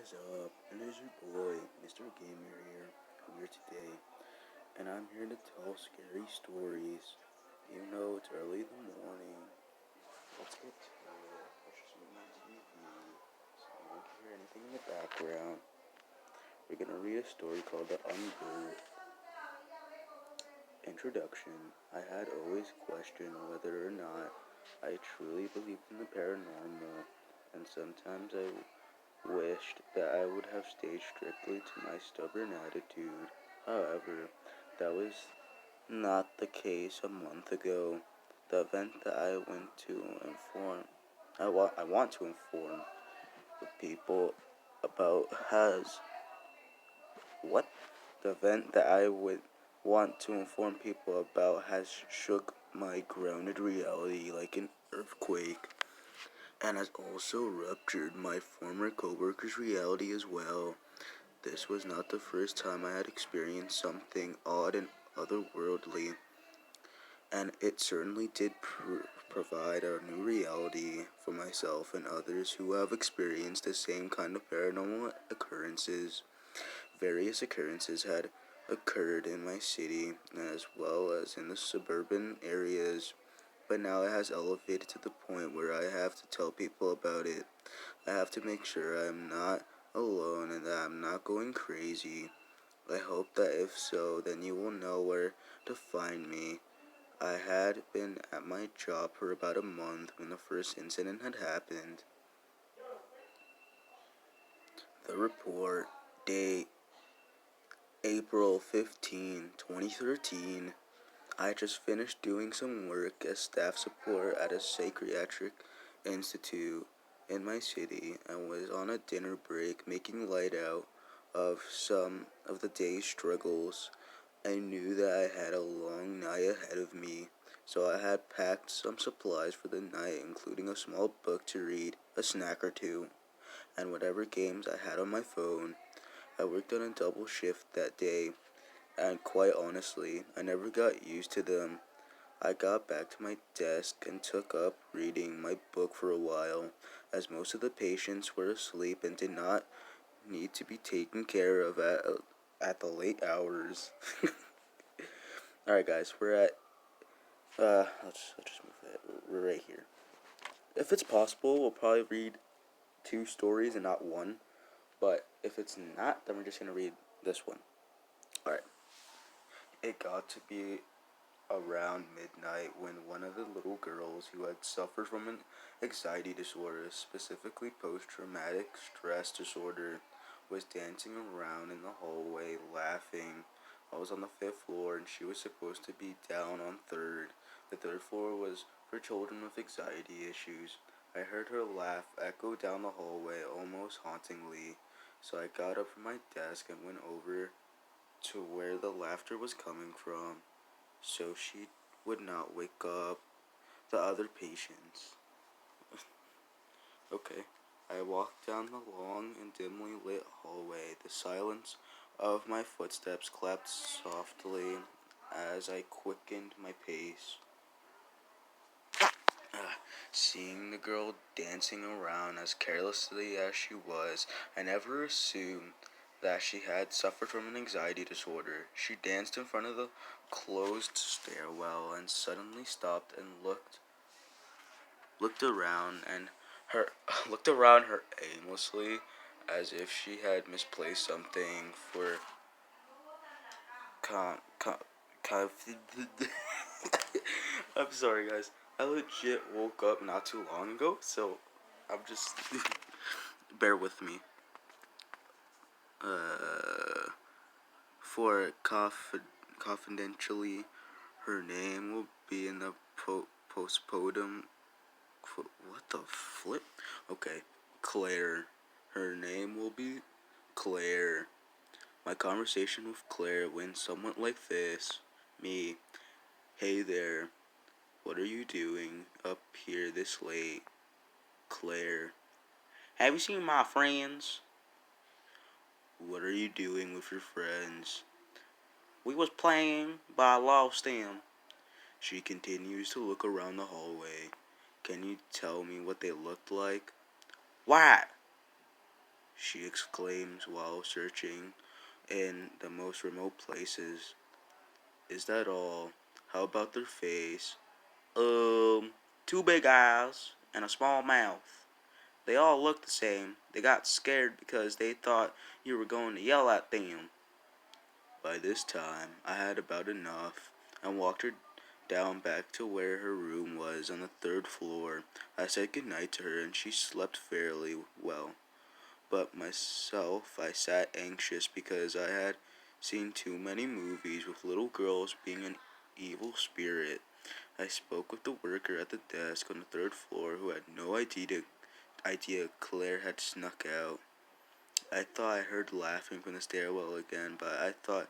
is up? It is your boy, Mr. Gamer here today, and I'm here to tell scary stories. Even though it's early in the morning, let's get to it. Let's just mute my TV so you won't hear anything in the background. We're gonna read a story called The Unburied. Introduction. I had always questioned whether or not I truly believed in the paranormal, and sometimes I wished that I would have stayed strictly to my stubborn attitude. However, that was not the case a month ago. The event that I want to inform the people about has what? The event that I would want to inform people about has shook my grounded reality like an earthquake, and has also ruptured my former coworker's reality as well. This was not the first time I had experienced something odd and otherworldly, and it certainly did provide a new reality for myself and others who have experienced the same kind of paranormal occurrences. Various occurrences had occurred in my city as well as in the suburban areas, but now it has elevated to the point where I have to tell people about it. I have to make sure I am not alone and that I'm not going crazy. I hope that if so, then you will know where to find me. I had been at my job for about a month when the first incident had happened. The report, date April 15, 2013. I just finished doing some work as staff support at a psychiatric institute in my city and was on a dinner break making light out of some of the day's struggles. I knew that I had a long night ahead of me, so I had packed some supplies for the night, including a small book to read, a snack or two, and whatever games I had on my phone. I worked on a double shift that day, and quite honestly, I never got used to them. I got back to my desk and took up reading my book for a while, as most of the patients were asleep and did not need to be taken care of at the late hours. Alright guys, we're at, let's just move that, we're right here. If it's possible, we'll probably read 2 stories and not 1, but if it's not, then we're just going to read this one. Alright. It got to be around midnight when one of the little girls who had suffered from an anxiety disorder, specifically post-traumatic stress disorder, was dancing around in the hallway laughing. I was on the 5th floor and she was supposed to be down on 3rd. The 3rd floor was for children with anxiety issues. I heard her laugh echo down the hallway almost hauntingly, so I got up from my desk and went over to where the laughter was coming from, so she would not wake up the other patients. Okay. I walked down the long and dimly lit hallway. The silence of my footsteps clapped softly as I quickened my pace. Seeing the girl dancing around as carelessly as she was, I never assumed that she had suffered from an anxiety disorder. She danced in front of the closed stairwell and suddenly stopped and looked around her aimlessly, as if she had misplaced something for con, con, con I'm sorry guys. I legit woke up not too long ago, so I'm just bear with me. For confidentially, her name will be in the postpartum. What the flip? Okay, Claire. Her name will be Claire. My conversation with Claire went somewhat like this. Me. Hey there. What are you doing up here this late? Claire. Have you seen my friends? What are you doing with your friends? We was playing, but I lost them. She continues to look around the hallway. Can you tell me what they looked like? What? she exclaims while searching in the most remote places. Is that all? How about their face? Two big eyes and a small mouth. They all look the same. They got scared because they thought you were going to yell at them. By this time, I had about enough and walked her down back to where her room was on the third floor. I said goodnight to her and she slept fairly well. But myself, I sat anxious because I had seen too many movies with little girls being an evil spirit. I spoke with the worker at the desk on the third floor who had no idea Claire had snuck out. I thought I heard laughing from the stairwell again, but I thought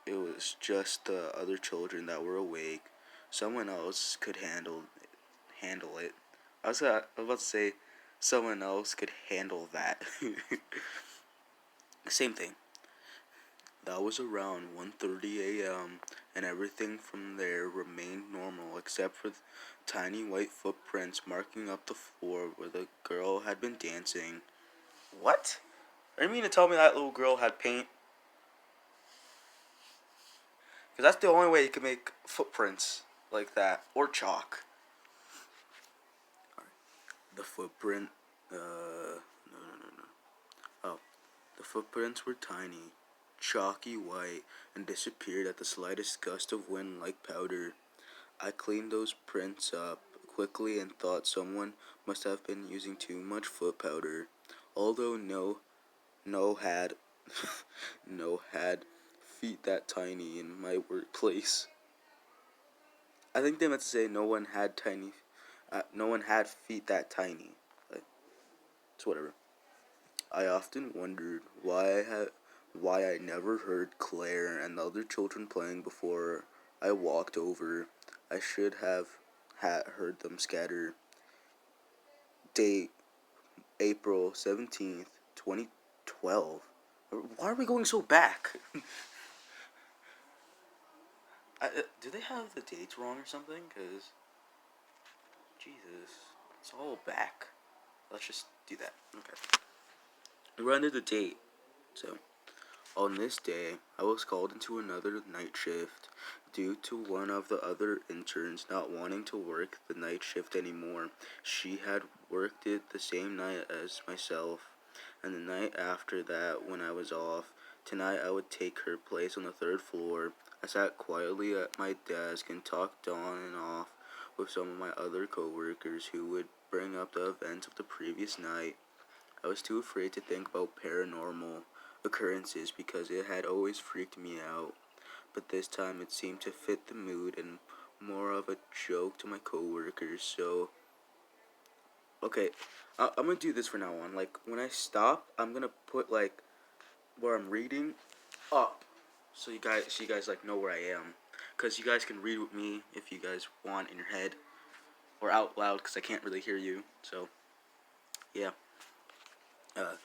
it was just the other children that were awake. Someone else could handle it. I was about to say someone else could handle that. Same thing. That was around 1:30 a.m. and everything from there remained normal except for tiny white footprints marking up the floor where the girl had been dancing. What? Are you mean to tell me that little girl had paint? Because that's the only way you can make footprints like that, or chalk. The footprint, no. Oh, the footprints were tiny, chalky white, and disappeared at the slightest gust of wind like powder. I cleaned those prints up quickly and thought someone must have been using too much foot powder, although no had, no had feet that tiny in my workplace. I think they meant to say no one had feet that tiny. But it's whatever. I often wondered why I never heard Claire and the other children playing before I walked over. I should have heard them scatter. Date April 17th, 2012. Why are we going so back? Do they have the dates wrong or something? Because, Jesus, it's all back. Let's just do that. Okay. We're under the date. So, on this day, I was called into another night shift due to one of the other interns not wanting to work the night shift anymore. She had worked it the same night as myself, and the night after that when I was off. Tonight I would take her place on the third floor. I sat quietly at my desk and talked on and off with some of my other coworkers who would bring up the events of the previous night. I was too afraid to think about paranormal occurrences because it had always freaked me out, but this time it seemed to fit the mood and more of a joke to my coworkers. So, okay, I'm gonna do this from now on. Like when I stop, I'm gonna put like where I'm reading up, so you guys like know where I am, cause you guys can read with me if you guys want in your head or out loud, cause I can't really hear you. So, yeah. Uh,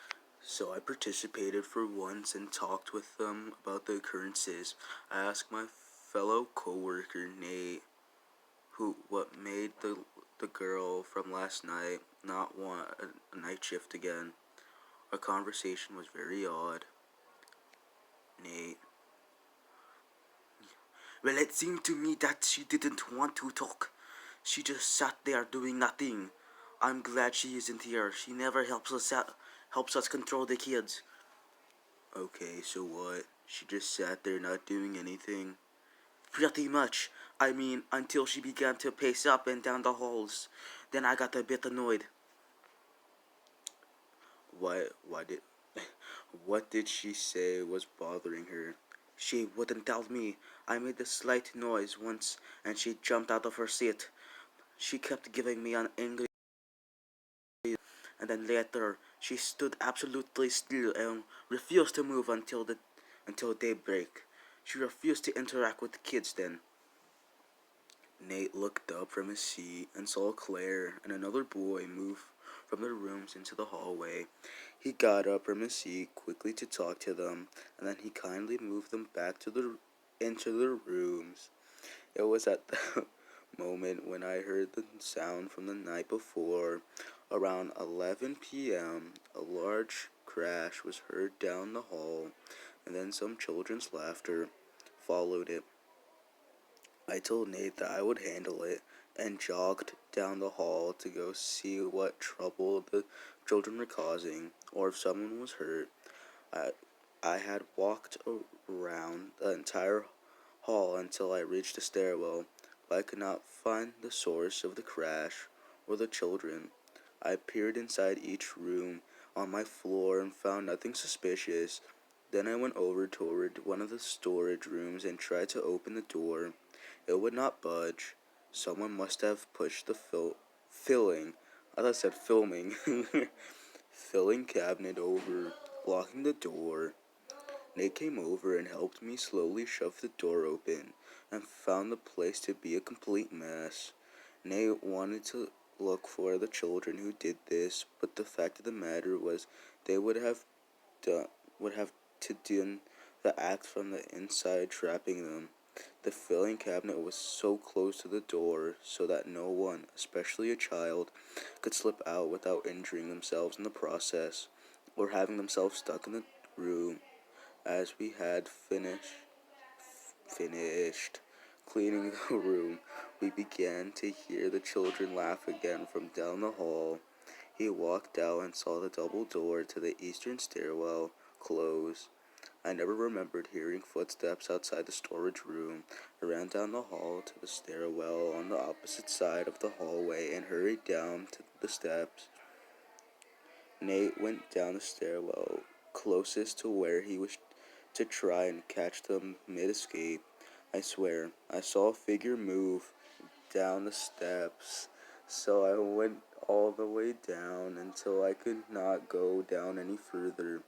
so I participated for once and talked with them about the occurrences. I asked my fellow coworker Nate who what made the girl from last night not want a night shift again. Our conversation was very odd. Nate. Well, it seemed to me that she didn't want to talk. She just sat there doing nothing. I'm glad she isn't here. She never helps us control the kids. Okay, so what? She just sat there not doing anything? Pretty much. I mean, until she began to pace up and down the halls. Then I got a bit annoyed. Why did... What did she say was bothering her? She wouldn't tell me. I made a slight noise once, and she jumped out of her seat. She kept giving me an angry... And then later, she stood absolutely still and refused to move until daybreak. She refused to interact with the kids then. Nate looked up from his seat and saw Claire and another boy move from their rooms into the hallway. He got up from his seat quickly to talk to them, and then he kindly moved them back into their rooms. It was at the moment when I heard the sound from the night before. Around 11 p.m., a large crash was heard down the hall, and then some children's laughter followed it. I told Nate that I would handle it and jogged down the hall to go see what trouble the children were causing or if someone was hurt. I, I had walked around the entire hall until I reached the stairwell, but I could not find the source of the crash or the children. I peered inside each room on my floor and found nothing suspicious. Then I went over toward one of the storage rooms and tried to open the door. It would not budge. Someone must have pushed the filling. I thought I said filming. Filling cabinet over, blocking the door. Nate came over and helped me slowly shove the door open and found the place to be a complete mess. Nate wanted to look for the children who did this, but the fact of the matter was they done would have to do the act from the inside, trapping them. The filling cabinet was so close to the door so that no one, especially a child, could slip out without injuring themselves in the process or having themselves stuck in the room. As we had finished cleaning the room, we began to hear the children laugh again from down the hall. He walked out and saw the double door to the eastern stairwell close. I never remembered hearing footsteps outside the storage room. I ran down the hall to the stairwell on the opposite side of the hallway and hurried down to the steps. Nate went down the stairwell closest to where he was to try and catch them mid-escape. I swear, I saw a figure move down the steps, so I went all the way down until I could not go down any further.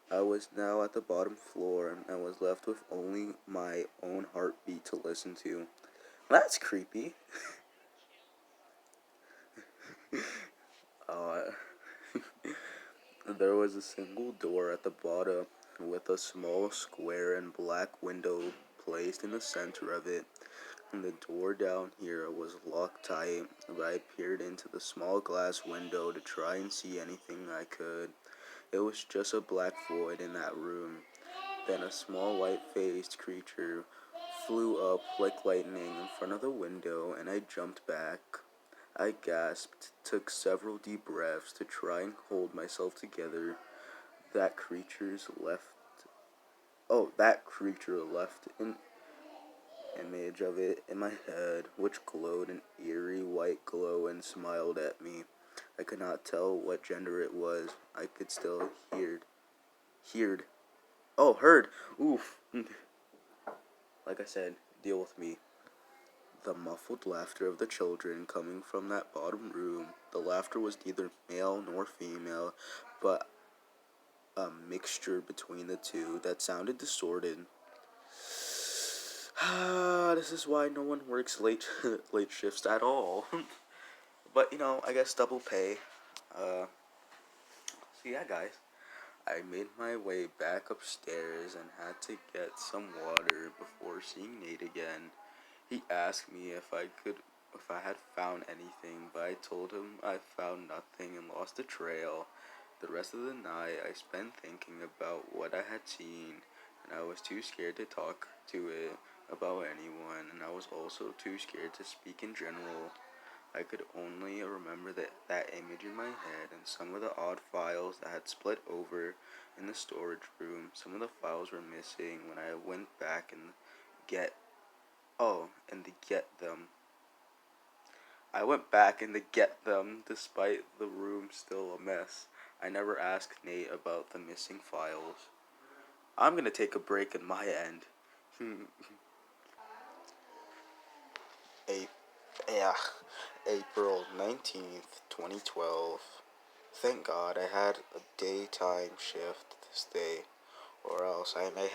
I was now at the bottom floor and was left with only my own heartbeat to listen to. That's creepy. Uh, there was a single door at the bottom with a small square and black window placed in the center of it. And the door down here was locked tight, but I peered into the small glass window to try and see anything I could. It was just a black void in that room. Then a small white-faced creature flew up like lightning in front of the window, and I jumped back. I gasped, took several deep breaths to try and hold myself together. That creature's left. That creature left an image of it in my head, which glowed an eerie white glow and smiled at me. I could not tell what gender it was. I could still heard. Heard. Oof. Like I said, deal with me. The muffled laughter of the children coming from that bottom room. The laughter was neither male nor female, but a mixture between the two that sounded distorted. This is why no one works late shifts at all. But I guess double pay. So yeah, guys. I made my way back upstairs and had to get some water before seeing Nate again. He asked me if I had found anything, but I told him I found nothing and lost the trail. The rest of the night I spent thinking about what I had seen, and I was too scared to talk to it about anyone, and I was also too scared to speak in general. I could only remember that image in my head and some of the odd files that had split over in the storage room. Some of the files were missing when I went back and get them. I went back and to get them despite the room still a mess. I never asked Nate about the missing files. I'm gonna take a break in my end. A- yeah. April 19th, 2012. Thank God I had a daytime shift this day, or else I may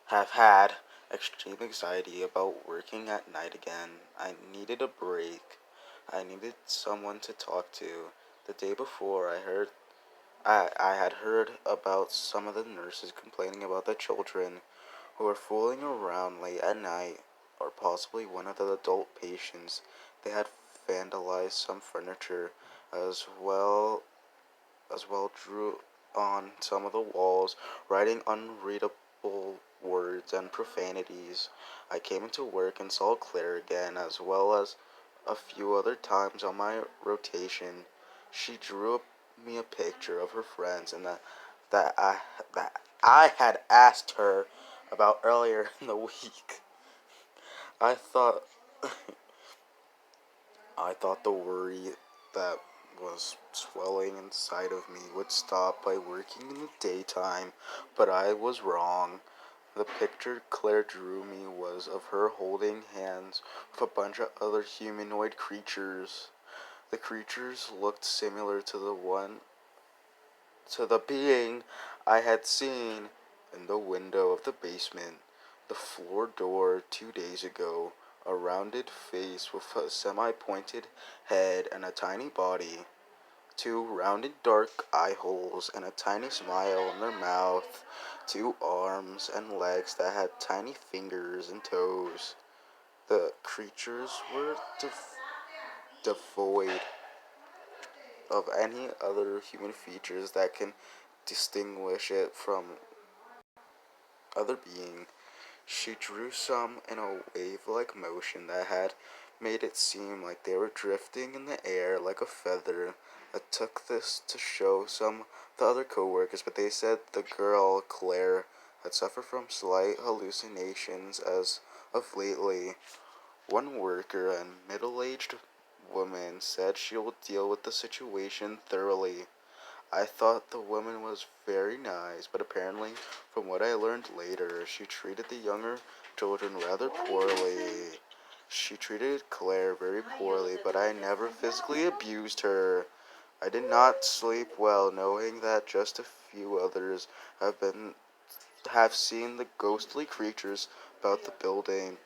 have had extreme anxiety about working at night again. I needed a break. I needed someone to talk to. The day before, I had heard about some of the nurses complaining about the children who were fooling around late at night, or possibly one of the adult patients. They had vandalized some furniture as well drew. on some of the walls, writing unreadable words and profanities. I came into work and saw Claire again, as well as a few other times on my rotation. She drew me a picture of her friends and that I that I had asked her about earlier in the week. I thought I thought the worry that was swelling inside of me would stop by working in the daytime, but I was wrong. The picture Claire drew me was of her holding hands with a bunch of other humanoid creatures. The creatures looked similar to the being I had seen in the window of the basement, the floor door 2 days ago, a rounded face with a semi-pointed head and a tiny body, two rounded dark eye holes and a tiny smile in their mouth, two arms and legs that had tiny fingers and toes. The creatures were devoid of any other human features that can distinguish it from other being. She drew some in a wave-like motion that had made it seem like they were drifting in the air like a feather. I took this to show some of the other co-workers, but they said the girl, Claire, had suffered from slight hallucinations as of lately. One worker, a middle-aged woman, said she will deal with the situation thoroughly. I thought the woman was very nice, but apparently, from what I learned later, she treated the younger children rather poorly. She treated Claire very poorly, but I never physically abused her. I did not sleep well, knowing that just a few others have seen the ghostly creatures about the building.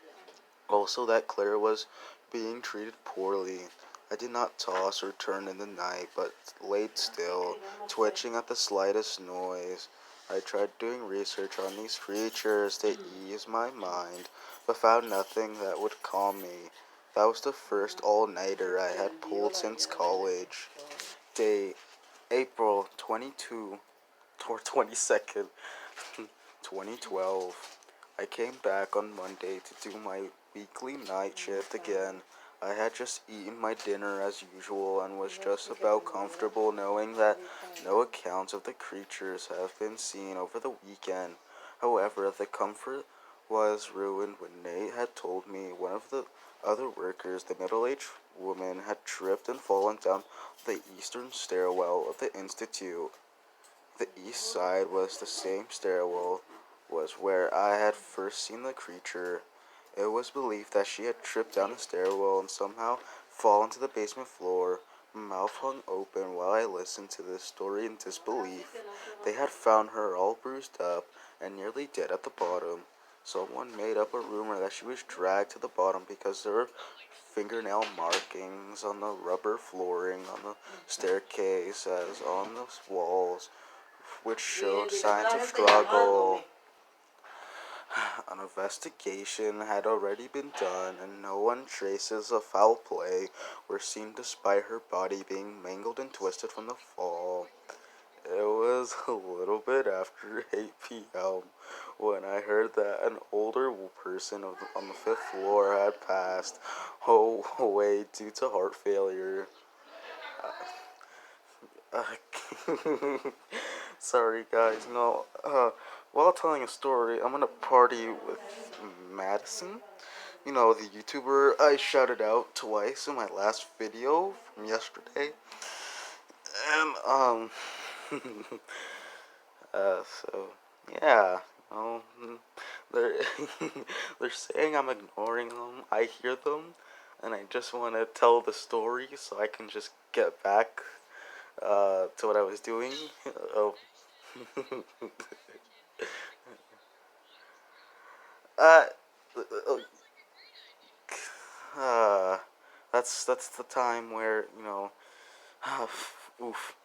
Also, that Claire was being treated poorly. I did not toss or turn in the night, but laid still, twitching at the slightest noise. I tried doing research on these creatures to ease my mind, but found nothing that would calm me. That was the first all-nighter I had pulled since college. Date, April 22 or 22nd, 2012. I came back on Monday to do my weekly night shift again. I had just eaten my dinner as usual and was just about comfortable knowing that no accounts of the creatures have been seen over the weekend. However, the comfort was ruined when Nate had told me one of the other workers, the middle-aged woman, had tripped and fallen down the eastern stairwell of the institute. The east side was the same stairwell was where I had first seen the creature. It was believed that she had tripped down the stairwell and somehow fallen to the basement floor. My mouth hung open while I listened to this story in disbelief. They had found her all bruised up and nearly dead at the bottom. Someone made up a rumor that she was dragged to the bottom because there were fingernail markings on the rubber flooring on the staircase as on the walls, which showed signs of struggle. An investigation had already been done, and no one traces of foul play were seen despite her body being mangled and twisted from the fall. It was a little bit after 8 p.m. when I heard that an older person on the fifth floor had passed away due to heart failure. Sorry, guys. No, while telling a story, I'm gonna party with Madison. You know, the YouTuber I shouted out twice in my last video from yesterday. And, so, yeah, you know, they're, they're saying I'm ignoring them. I hear them, and I just want to tell the story so I can just get back to what I was doing. Oh. uh, uh, that's the time where oof.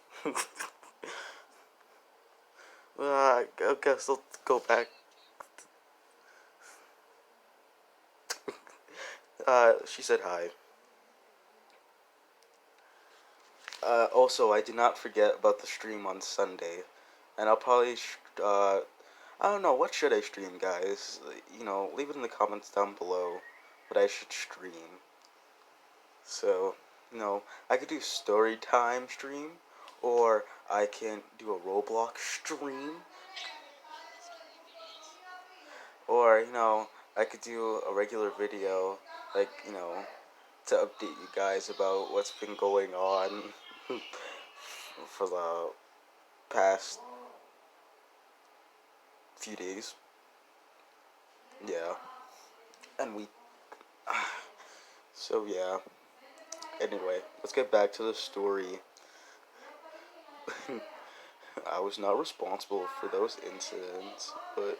I guess I'll go back. She said hi. Also, I did not forget about the stream on Sunday. and I'll probably I don't know, what should I stream, guys? You know, leave it in the comments down below what I should stream. So, you know, I could do story time stream, or I can do a Roblox stream, or, you know, I could do a regular video, like, you know, to update you guys about what's been going on for the past few days. Yeah. And we. So, yeah. Anyway, let's get back to the story. I was not responsible for those incidents, but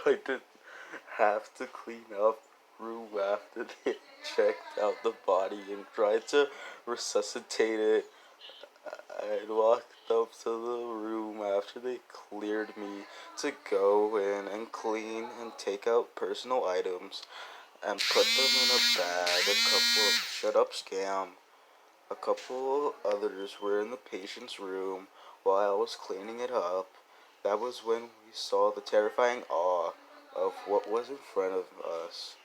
I did have to clean up room after they checked out the body and tried to resuscitate it. I walked up to the room after they cleared me to go in and clean and take out personal items and put them in a bag. Shut up, scam. A couple others were in the patient's room while I was cleaning it up. That was when we saw the terrifying awe of what was in front of us.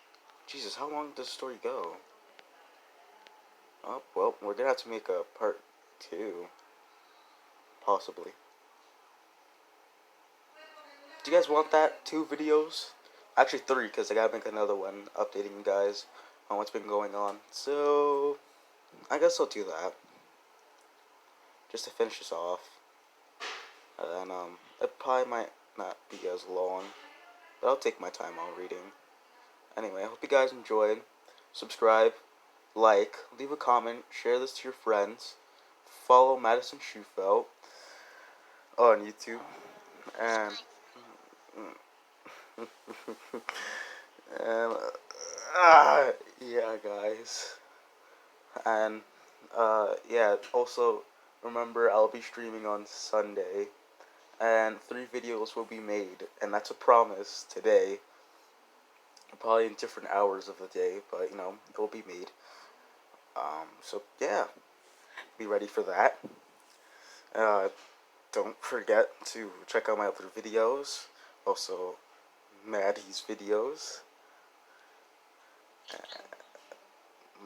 Jesus, how long does the story go? Oh, well, we're gonna have to make a part 2. Possibly. Do you guys want that? 2 videos? Actually 3, because I gotta make another one updating you guys on what's been going on. So, I guess I'll do that. Just to finish this off. And it probably might not be as long, but I'll take my time on reading. Anyway, I hope you guys enjoyed. Subscribe, like, leave a comment, share this to your friends. Follow Madison Schufelt on YouTube. And and yeah, guys. And yeah, also remember I'll be streaming on Sunday, and 3 videos will be made, and that's a promise today. Probably in different hours of the day, but you know, it will be made. So yeah, be ready for that. Uh, don't forget to check out my other videos. Also, Maddie's videos,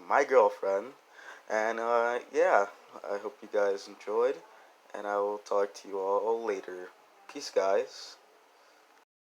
my girlfriend, and yeah, I hope you guys enjoyed, and I will talk to you all later. Peace, guys.